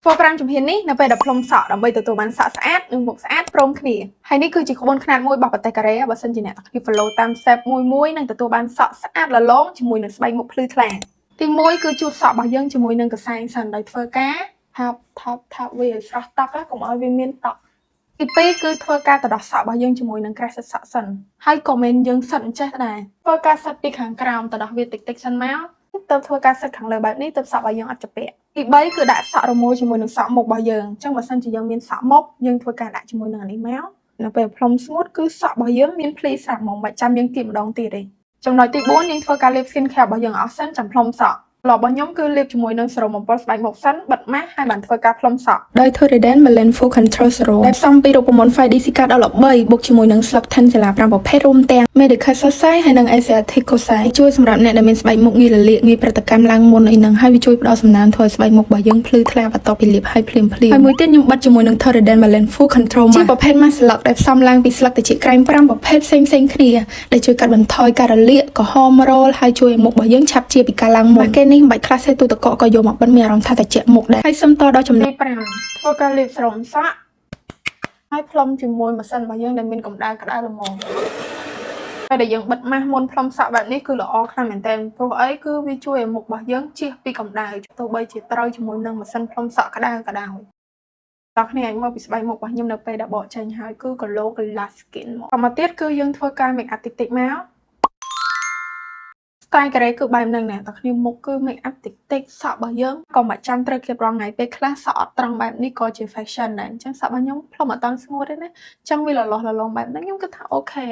Program ជំហាននេះនៅពេលដែលផ្លុំសក់ដើម្បីទទួលបានសក់ស្អាតនិងមុខស្អាតព្រមគ្នាហើយនេះគឺជាក្បួនខ្នាតមួយរបស់ប្រទេសកូរ៉េបើសិនជាអ្នកទាំងគ្នា follow តាម step មួយនឹងទទួលបានសក់ស្អាតល្លងជាមួយនឹងស្បែកមុខភ្លឺថ្លាទី1គឺជូតសក់របស់យើងជាមួយនឹងកសែងសិនដោយធ្វើការថាបវាឲ្យស្រស់តក់កុំឲ្យវាមានតក់ទី2គឺធ្វើការទៅដោះសក់របស់យើងជាមួយនឹងក្រេះសិតសក់សិនហើយក៏មិនយើងសិតអញ្ចេះដែរធ្វើការសិតពីខាងក្រោមទៅដោះវាតិចសិនមកទៅធ្វើការសិតខាងលើបែបនេះទៅសក់របស់យើងអត់ចាពាក់ទី3គឺដាក់សក់រមូរជាមួយនឹងសក់មុខរបស់យើងអញ្ចឹងបើសិនជាយើងមានសក់មុខយើងធ្វើការដាក់ជាមួយនឹងអានេះមកនៅពេលផ្លុំស្ងួតគឺសក់របស់យើងមានភ្លីស្រាប់ហ្មងមិនចាំយើងទៀបម្ដងទៀតទេចំណុចទី4យើងធ្វើការលាប skin care របស់យើងអស់សិនចាំផ្លុំសក់របស់ខ្ញុំគឺលាបជាមួយនឹងសេរ៉ូមបំពល់ស្បែកមុខសិនបិទម៉ាស់ហើយបានធ្វើការផ្លុំសក់ដោយ Torriden Melanin Full Control Serum ដែលផ្សំពីរូបមន្ត 5D Cica ដល់13បូកជាមួយនឹងស្លឹក Tensella 5ប្រភេទរួមទាំង Medicated Sosai ហើយនិង Asiatic Kosai ជួយសម្រាប់អ្នកដែលមានស្បែកមុខងាយរលាកងាយប្រតិកម្មឡើងមុនអីហ្នឹងហើយវាជួយផ្ដល់សំណើមធ្វើឲ្យស្បែកមុខរបស់យើងភ្លឺថ្លាបន្ទាប់ពីលាបហើយភ្លាមហើយមួយទៀតខ្ញុំបិទជាមួយនឹង Torriden Melanin Full Control ជាប្រភេទ mask ស្លឹកដែលផ្សំឡើងពីស្លឹកត្រចៀកក្រែម5ប្រភេទផ្សេងគ្នាដែលជួយកាត់បន្ថយការរលាកក្រហមរោលហើយជួយឲ្យមុខរបស់យើងឆាប់ជាពីការឡើងមុនគេនេះមិនបាច់ខ្លះសេទូទឹកកកក៏យកមកបិទមានអារម្មណ៍ថាត្រជាក់មុខដែរហើយសឹមតដល់ចំណុច5ធ្វើការលាបស្រោមសក់ហើយផ្លុំជាមួយម៉ាស៊ីនរបស់យើងដែលមានកម្ដៅក្តៅល្មមពេលដែលយើងបិទម៉ាស់មុនផ្លុំសក់បែបនេះគឺល្អខ្លាំងមែនទែនព្រោះអីគឺវាជួយឲ្យមុខរបស់យើងជៀសពីកម្ដៅទោះបីជាត្រូវជាមួយនឹងម៉ាស៊ីនផ្លុំសក់ក្តៅក៏ដោយតោះគ្នាអាចមកពីស្បែកមុខរបស់ខ្ញុំនៅពេលដែលបកចេញហើយគឺ glow glass skin មកមកទៀតគឺយើងធ្វើការ make up តិចមកតែកូរ៉េគឺបែបហ្នឹងណាតែគ្នាមុខគឺ make up តិចសក់របស់យើងក៏មិនចាំត្រូវគៀបរងថ្ងៃពេលខ្លះសក់អត់ត្រង់បែបនេះក៏ជា fashion ដែរអញ្ចឹងសក់របស់ខ្ញុំផ្លុំអត់តាន់ស្ងួតទេណាអញ្ចឹងវាលំបែបហ្នឹងខ្ញុំគិតថាអូខេ